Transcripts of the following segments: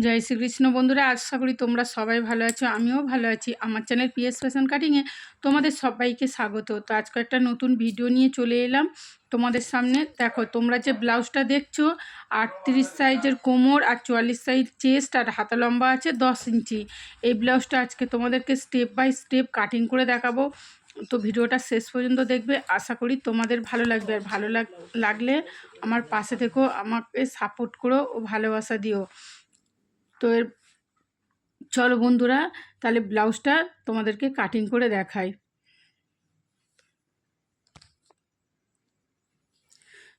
জয় শ্রীকৃষ্ণ বন্ধুরা, আশা করি তোমরা সবাই ভালো আছো। আমিও ভালো আছি। আমার চ্যানেল পিএস ফ্যাশন কাটিংয়ে তোমাদের সবাইকে স্বাগত। তো আজকে একটা নতুন ভিডিও নিয়ে চলে এলাম তোমাদের সামনে। দেখো, তোমরা যে ব্লাউজটা দেখছো 38 সাইজের কোমর আর 44 সাইজ চেস্ট আর হাতা লম্বা আছে 10 ইঞ্চি। এই ব্লাউজটা আজকে তোমাদেরকে স্টেপ বাই স্টেপ কাটিং করে দেখাবো। তো ভিডিওটা শেষ পর্যন্ত দেখবে, আশা করি তোমাদের ভালো লাগবে। আর ভালো লাগলে আমার পাশে থেকো, আমাকে সাপোর্ট করো ও ভালোবাসা দিও। তো চলো বন্ধুরা, তাহলে ব্লাউজটা তোমাদেরকে কাটিং করে দেখাই।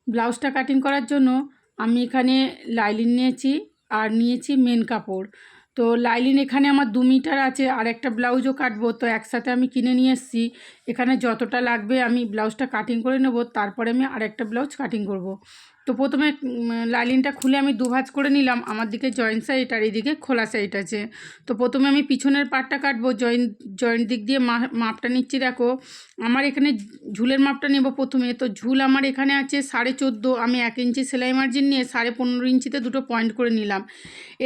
ব্লাউজটা কাটিং করার জন্য আমি এখানে লাইলিন নিয়েছি আর নিয়েছি মেন কাপড়। তো লাইলিন এখানে আমার 2 মিটার আছে, আর একটা ব্লাউজও কাটবো, তো একসাথে আমি কিনে নিয়ে এসেছি। এখানে যতটা লাগবে আমি ব্লাউজটা কাটিং করে নেব, তারপরে আমি আরেকটা ব্লাউজ কাটিং করব। তো প্রথমে লাইলিনটা খুলে আমি 2 ভাঁজ করে নিলাম। আমার দিকে জয়েন্ট সাইড আর এদিকে খোলা সাইড আছে। তো প্রথমে আমি পিছনের পার্টটা কাটবো। জয়েন্ট দিক দিয়ে মাপটা নিচ্ছি। দেখো, আমার এখানে ঝুলের মাপটা নেব প্রথমে। তো ঝুল আমার এখানে আছে 14.5। আমি 1 ইঞ্চি সেলাই মার্জিন নিয়ে 15.5 ইঞ্চিতে দুটো পয়েন্ট করে নিলাম।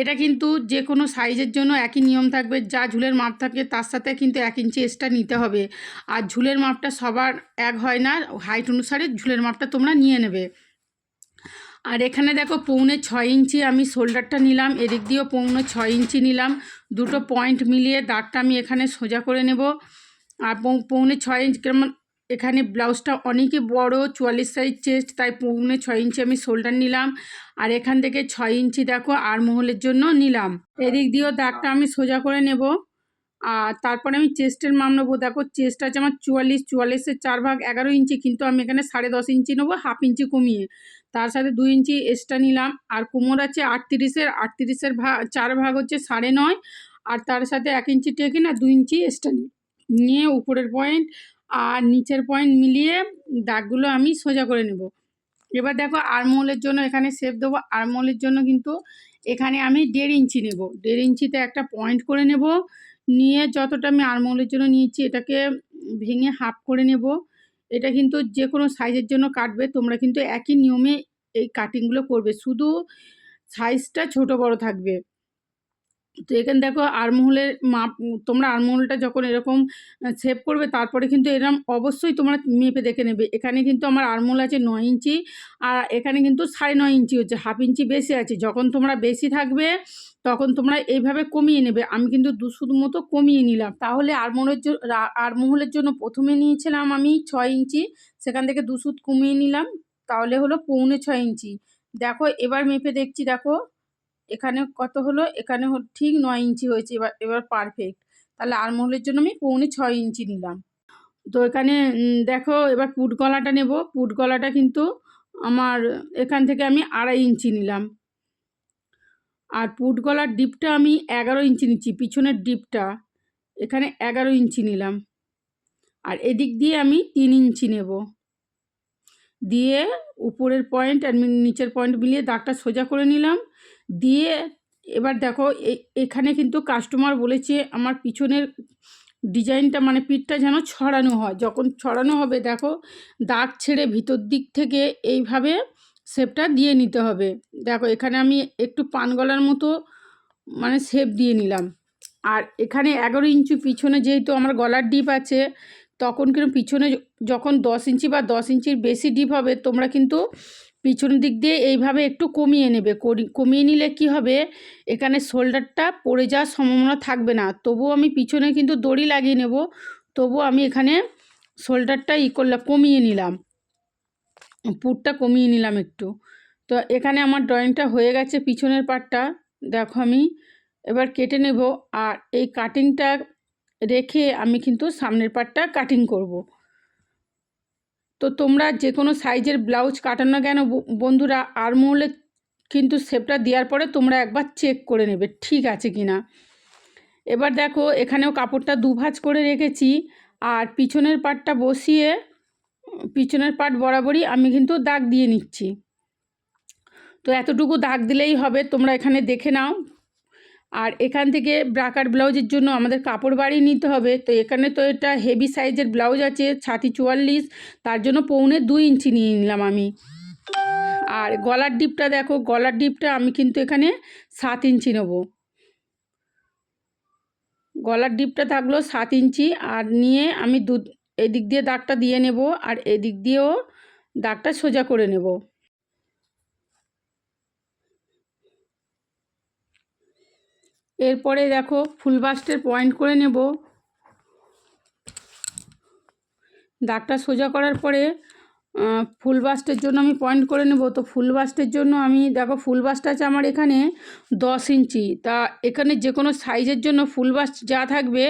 এটা কিন্তু যে কোনো সাইজের জন্য একই নিয়ম থাকবে। যা ঝুলের মাপ থাকে তার সাথে কিন্তু 1 ইঞ্চি এক্সট্রা নিতে হবে। আর ঝুলের মাপটা সবার এক হয় না, হাইট অনুসারে ঝুলের মাপটা তোমরা নিয়ে নেবে। আর এখানে দেখো 6.25 ইঞ্চি আমি শোল্ডারটা নিলাম, এদিক দিয়েও 6.25 ইঞ্চি নিলাম। দুটো পয়েন্ট মিলিয়ে দাগটা আমি এখানে সোজা করে নেব। আর 6.25 ইঞ্চি, কেমন এখানে ব্লাউজটা অনেকই বড়, 44 সাইজ চেস্ট, তাই 6.25 ইঞ্চি আমি শোল্ডার নিলাম। আর এখান থেকে 6 ইঞ্চি দেখো আর্মহোলের জন্য নিলাম। এদিক দিয়েও দাগটা আমি সোজা করে নেব। আর তারপরে আমি চেস্টের মাপ নেবো। দেখো, চেস্ট আছে আমার 44-44-এর 4 ভাগ 11 ইঞ্চি, কিন্তু আমি এখানে 10.5 ইঞ্চি নেবো, হাফ ইঞ্চি কমিয়ে। তার সাথে 2 ইঞ্চি এক্সট্রা নিলাম। আর কোমর আছে 38-এর 4 ভাগ হচ্ছে 9.5, আর তার সাথে 1 ইঞ্চি টেকে না 2 ইঞ্চি এক্সট্রা নিয়ে উপরের পয়েন্ট আর নিচের পয়েন্ট মিলিয়ে দাগগুলো আমি সোজা করে নেব। এবার দেখো, আর্মহোলের জন্য এখানে শেপ দেবো। আর্মহোলের জন্য কিন্তু এখানে আমি 1.5 ইঞ্চি নেব। 1.5 ইঞ্চিতে একটা পয়েন্ট করে নেব। নিয়ে যতটা আমি আর্মহোলের জন্য নিয়েছি এটাকে ভেঙে হাফ করে নেব। এটা কিন্তু যে কোনো সাইজের জন্য কাটবে, তোমরা কিন্তু একই নিয়মে এই কাটিংগুলো করবে, শুধু সাইজটা ছোট বড় থাকবে। তো এখানে দেখো আর্মহোলের মাপ, তোমরা আর্মহোলটা যখন এরকম শেপ করবে তারপরে কিন্তু এরকম অবশ্যই তোমরা মেপে দেখে নেবে। এখানে কিন্তু আমার আর্মহোল আছে 9 ইঞ্চি, আর এখানে কিন্তু 9.5 ইঞ্চি হচ্ছে, হাফ ইঞ্চি বেশি আছে। যখন তোমরা বেশি থাকবে তখন তোমরা এইভাবে কমিয়ে নেবে। আমি কিন্তু শুধু মতো কমিয়ে নিলাম। তাহলে আর্মহোলের জন্য প্রথমে নিয়েছিলাম আমি 6 ইঞ্চি, সেখান থেকে 2 সুত কমিয়ে নিলাম, তাহলে হলো 6.25 ইঞ্চি। দেখো এবার মেপে দেখছি। দেখো এখানে কত হলো, এখানে ঠিক 9 ইঞ্চি হয়েছে। এবার পারফেক্ট। তাহলে আর্মহোলের জন্য আমি 6.25 ইঞ্চি নিলাম। তো এখানে দেখো, এবার পুট গলাটা নেব। পুট গলাটা কিন্তু আমার এখান থেকে আমি 2.5 ইঞ্চি নিলাম। আর পুট গলার ডিপটা আমি 11 ইঞ্চি নিচ্ছি। পিছনের ডিপটা এখানে 11 ইঞ্চি নিলাম। আর এদিক দিয়ে আমি 3 ইঞ্চি নেব। দিয়ে উপরের পয়েন্ট আর নিচের পয়েন্ট মিলিয়ে দাগটা সোজা করে নিলাম। দিয়ে এবার দেখো, এখানে কিন্তু কাস্টমার বলেছে আমার পিছনের ডিজাইনটা মানে পিঠটা যেন ছড়ানো হয়। যখন ছড়ানো হবে দেখো, দাগ ছেড়ে ভিতর দিক থেকে এইভাবে শেপটা দিয়ে নিতে হবে। দেখো এখানে আমি একটু পান গলার মতো মানে শেপ দিয়ে নিলাম। আর এখানে 11 ইঞ্চি পিছনে যেহেতু আমার গলার ডিপ আছে, তখন কিন্তু পিছনে যখন 10 ইঞ্চি বা 10 ইঞ্চির বেশি ডিপ হবে, তোমরা কিন্তু পিছনের দিক দিয়ে এইভাবে একটু কমিয়ে নেবে। কমিয়ে নিলে কি হবে, এখানে শোল্ডারটা পড়ে যাওয়ার সম্ভাবনা থাকবে না। তবুও আমি পিছনে কিন্তু দড়ি লাগিয়ে নেব, তবুও আমি এখানে শোল্ডারটা কমিয়ে নিলাম, পুটটা কমিয়ে নিলাম একটু। তো এখানে আমার ড্রয়িংটা হয়ে গেছে পিছনের পার্টটা। দেখো আমি এবার কেটে নেব। আর এই কাটিংটা রেখে আমি কিন্তু সামনের পার্টটা কাটিং করব। তো তোমরা যে কোনো সাইজের ব্লাউজ কাটানো কেন বন্ধুরা, আর্মহোলে কিন্তু শেপটা দেওয়ার পরে তোমরা একবার চেক করে নেবে ঠিক আছে কি না। এবার দেখো এখানেও কাপড়টা 2 ভাঁজ করে রেখেছি। আর পিছনের পার্টটা বসিয়ে পিছনের পার্ট বরাবরই আমি কিন্তু দাগ দিয়ে নিচ্ছি। তো এতটুকু দাগ দিলেই হবে, তোমরা এখানে দেখে নাও। আর এখান থেকে ব্রাকার ব্লাউজের জন্য আমাদের কাপড় বাড়িয়ে নিতে হবে। তো এখানে তো এটা হেভি সাইজের ব্লাউজ আছে, 36-44, তার জন্য 2.25 ইঞ্চি নিয়ে নিলাম আমি। আর গলার ডিপটা দেখো, গলার ডিপটা আমি কিন্তু এখানে 7 ইঞ্চি নেব। গলার ডিপটা থাকলো 7 ইঞ্চি, আর নিয়ে আমি এদিক দিয়ে দাগটা দিয়ে নেব, আর এদিক দিয়েও দাগটা সোজা করে নেব। এরপরে দেখো ফুল বাস্টের পয়েন্ট করে নেব। দাগটা সোজা করার পরে ফুল বাস্টের জন্য আমি পয়েন্ট করে নেব। তো ফুল বাস্টের জন্য আমি দেখো, ফুল বাস্ট আছে আমার এখানে 10 ইঞ্চি। তা এখানে যে কোনো সাইজের জন্য ফুল বাস্ট যা থাকবে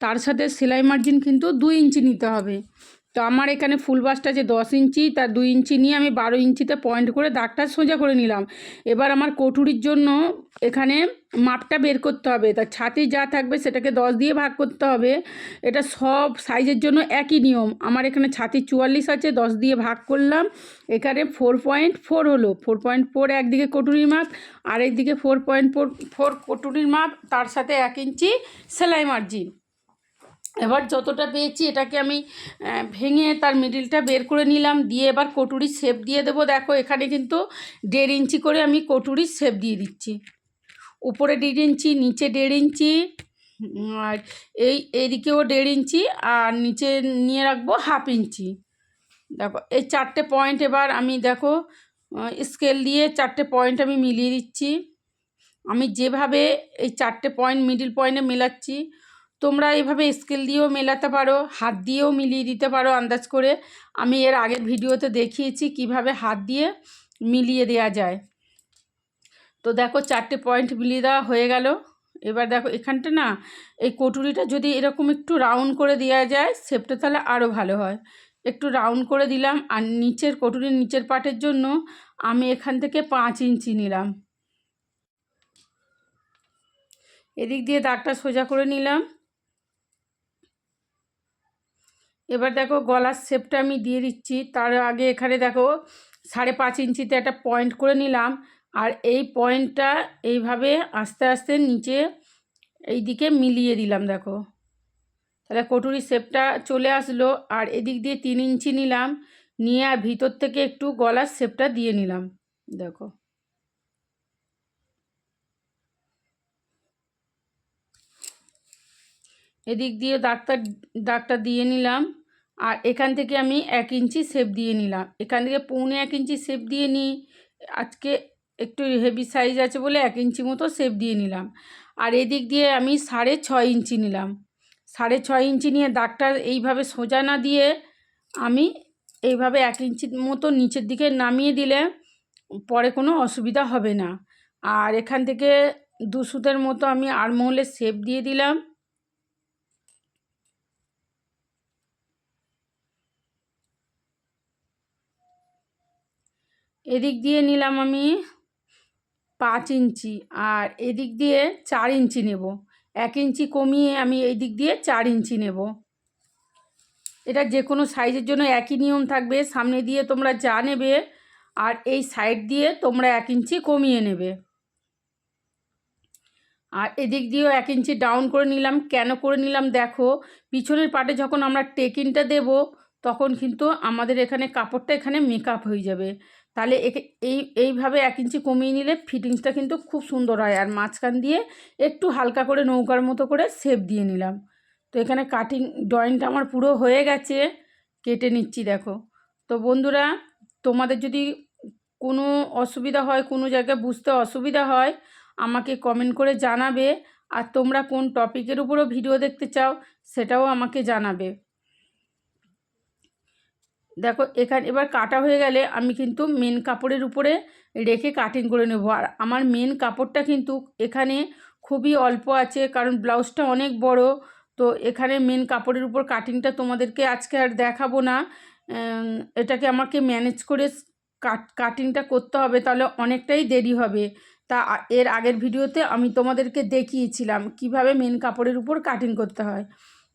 তার সাথে সেলাই মার্জিন কিন্তু 2 ইঞ্চি নিতে হবে। তো আমার এখানে ফুল বাস্ট আছে 10 ইঞ্চি, তার 2 ইঞ্চি নিয়ে আমি 12 ইঞ্চিতে পয়েন্ট করে দাগটা সোজা করে নিলাম। এবার আমার কটুরির জন্য এখানে মাপটা বের করতে হবে। তার ছাতি যা থাকবে সেটাকে 10 দিয়ে ভাগ করতে হবে। এটা সব সাইজের জন্য একই নিয়ম। আমার এখানে ছাতি 44 আছে, 10 দিয়ে ভাগ করলাম। এখানে 4.4 হলো। 4.4 একদিকে কটুরির মাপ, আর একদিকে 4.4 কটুরির মাপ, তার সাথে 1 ইঞ্চি সেলাই মার্জিন। এবার যতটা পেয়েছি এটাকে আমি ভেঙে তার মিডিলটা বের করে নিলাম, দিয়ে এবার কটুরির শেপ দিয়ে দেবো। দেখো এখানে কিন্তু 1.5 ইঞ্চি করে আমি কটুরির শেপ দিয়ে দিচ্ছি। উপরে 1.5 ইঞ্চি, নিচে 1.5 ইঞ্চি, আর এইদিকেও 1.5 ইঞ্চি, আর নিচে নিয়ে রাখবো 1/2 ইঞ্চি। দেখো এই 4টে পয়েন্ট এবার আমি দেখো স্কেল দিয়ে 4টে পয়েন্ট আমি মিলিয়ে দিচ্ছি। আমি যেভাবে এই 4টে পয়েন্ট মিডিল পয়েন্টে মেলাচ্ছি, তোমরা এইভাবে স্কেল দিয়েও মেলাতে পারো, হাত দিয়েও মিলিয়ে দিতে পারো আন্দাজ করে। আমি এর আগের ভিডিওতে দেখিয়েছি কিভাবে হাত দিয়ে মিলিয়ে দেওয়া যায়। তো দেখো 4টে পয়েন্ট মিলিয়ে দেওয়া হয়ে গেল। এবার দেখো এখানটা না, এই কটুরিটা যদি এরকম একটু রাউন্ড করে দেওয়া যায় শেপটা, তাহলে আরও ভালো হয়। একটু রাউন্ড করে দিলাম। আর নিচের কটুরির নিচের পার্টের জন্য আমি এখান থেকে 5 ইঞ্চি নিলাম। এদিক দিয়ে দাগটা সোজা করে নিলাম। এবার দেখো গলার শেপটা আমি দিয়ে দিচ্ছি। তার আগে এখানে দেখো 5.5 ইঞ্চিতে একটা পয়েন্ট করে নিলাম, আর এই পয়েন্টটা এইভাবে আস্তে আস্তে নিচে এই দিকে মিলিয়ে দিলাম। দেখো তাহলে কটুরির শেপটা চলে আসলো। আর এদিক দিয়ে 3 ইঞ্চি নিলাম, নিয়ে আর ভিতর থেকে একটু গলার শেপটা দিয়ে নিলাম। দেখো এদিক দিয়ে দাগটা দিয়ে নিলাম। আর এখান থেকে আমি 1 ইঞ্চি শেপ দিয়ে নিলাম। এখান থেকে 1.25 ইঞ্চি শেপ দিয়ে নিই। আজকে একটু হেভি সাইজ আছে বলে 1 ইঞ্চি মতো শেপ দিয়ে নিলাম। আর এদিক দিয়ে আমি 6.5 ইঞ্চি নিলাম। 6.5 ইঞ্চি নিয়ে দাগটা এইভাবে সোজা না দিয়ে আমি এইভাবে 1 ইঞ্চি মতো নিচের দিকে নামিয়ে দিলে পরে কোনো অসুবিধা হবে না। আর এখান থেকে 2 সুতের মতো আমি আর্মহোলের শেপ দিয়ে দিলাম। এদিক দিয়ে নিলাম আমি 5 ইঞ্চি, আর এদিক দিয়ে 4 ইঞ্চি নেব। 1 ইঞ্চি কমিয়ে আমি এই দিক দিয়ে 4 ইঞ্চি নেব। এটা যে কোনো সাইজের জন্য একই নিয়ম থাকবে। সামনে দিয়ে তোমরা যা নেবে, আর এই সাইড দিয়ে তোমরা 1 ইঞ্চি কমিয়ে নেবে। আর এদিক দিয়েও 1 ইঞ্চি ডাউন করে নিলাম। কেন করে নিলাম দেখো, পিছনের পাটে যখন আমরা টেকিনটা দেব তখন কিন্তু আমাদের এখানে কাপড়টা এখানে মেকআপ হয়ে যাবে। তাহলে এইভাবে 1 ইঞ্চি কমিয়ে নিলে ফিটিংসটা কিন্তু খুব সুন্দর হয়। আর মাঝখান দিয়ে একটু হালকা করে নৌকার মতো করে শেপ দিয়ে নিলাম। তো এখানে ড্রয়িংটা আমার পুরো হয়ে গেছে, কেটে নিচ্ছি। দেখো তো বন্ধুরা, তোমাদের যদি কোনো অসুবিধা হয়, কোনো জায়গায় বুঝতে অসুবিধা হয়, আমাকে কমেন্ট করে জানাবে। আর তোমরা কোন টপিকের উপরও ভিডিও দেখতে চাও সেটাও আমাকে জানাবে। দেখো এখানে এবার কাটা হয়ে গেলে আমি কিন্তু মেন কাপড়ের উপরে রেখে কাটিং করে নেব। আর আমার মেন কাপড়টা কিন্তু এখানে খুবই অল্প আছে, কারণ ব্লাউজটা অনেক বড়। তো এখানে মেন কাপড়ের উপর কাটিংটা তোমাদেরকে আজকে আর দেখাবো না। এটাকে আমাকে ম্যানেজ করে কাটিংটা করতে হবে, তাহলে অনেকটাই দেরি হবে। তা এর আগের ভিডিওতে আমি তোমাদেরকে দেখিয়েছিলাম কিভাবে মেন কাপড়ের উপর কাটিং করতে হয়।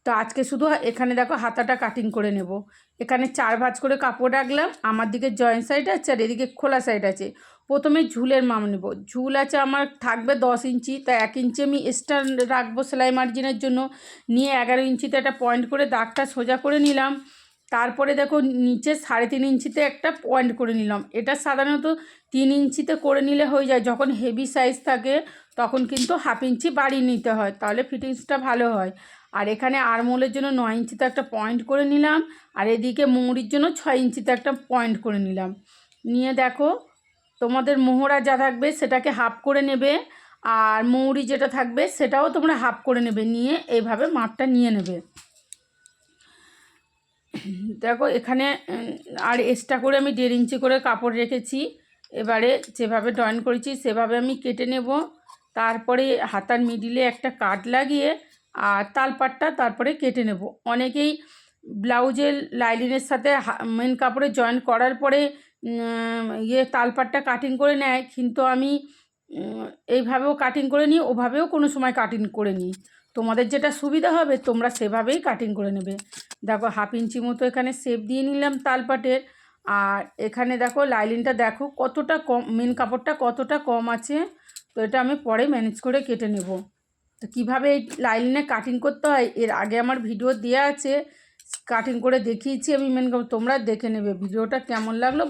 তো আজকে শুধু এখানে দেখো হাতাটা কাটিং করে নেব। এখানে 4 ভাঁজ করে কাপড় রাখলাম। আমার দিকে জয়েন্ট সাইড আছে আর এদিকে খোলা সাইড আছে। প্রথমে ঝুলের মাপ নেব। ঝুল আছে আমার থাকবে 10 ইঞ্চি, তাই 1 ইঞ্চি আমি এক্সট্রা রাখবো সেলাই মার্জিনের জন্য। নিয়ে 11 ইঞ্চিতে একটা পয়েন্ট করে দাগটা সোজা করে নিলাম। তারপরে দেখো নিচে 3.5 ইঞ্চিতে একটা পয়েন্ট করে নিলাম। এটা সাধারণত 3 ইঞ্চিতে করে নিলে হয়ে যায়, যখন হেভি সাইজ থাকে তখন কিন্তু 1/2 ইঞ্চি বাড়িয়ে নিতে হয়, তাহলে ফিটিংসটা ভালো হয়। আর এখানে আরমোলের জন্য 9 ইঞ্চিতে একটা পয়েন্ট করে নিলাম, আর এদিকে মৌরির জন্য 6 ইঞ্চিতে একটা পয়েন্ট করে নিলাম। নিয়ে দেখো তোমাদের মোহরা যা থাকবে সেটাকে হাফ করে নেবে, আর মৌরি যেটা থাকবে সেটাও তোমরা হাফ করে নেবে, নিয়ে এইভাবে মাপটা নিয়ে নেবে। দেখো এখানে আর এক্সট্রা করে আমি 1.5 ইঞ্চি করে কাপড় রেখেছি। এবারে যেভাবে ড্রয়িং করেছি সেভাবে আমি কেটে নেব। তারপরে হাতার মিডিলে একটা কাট লাগিয়ে আর তালপাটটা তারপরে কেটে নেব। অনেকেই ব্লাউজের লাইলিনের সাথে মেন কাপড়ে জয়েন করার পরে তালপাটটা কাটিং করে নেয়, কিন্তু আমি এইভাবেও কাটিং করে নিই, ওভাবেও কোনো সময় কাটিং করে নিই। তোমাদের যেটা সুবিধা হবে তোমরা সেভাবেই কাটিং করে নেবে। দেখো 1/2 ইঞ্চি মতো এখানে শেপ দিয়ে নিলাম তালপাটের। আর এখানে দেখো লাইলিনটা দেখো কতটা কম, মেন কাপড়টা কতটা কম আছে। তো এটা আমি পরে ম্যানেজ করে কেটে নেব। তো কীভাবে এই লাইলিনে কাটিং করতে হয় এর আগে আমার ভিডিও দেওয়া আছে, কাটিং করে দেখিয়েছি আমি মেন কাপড়, তোমরা দেখে নেবে। ভিডিওটা কেমন লাগলো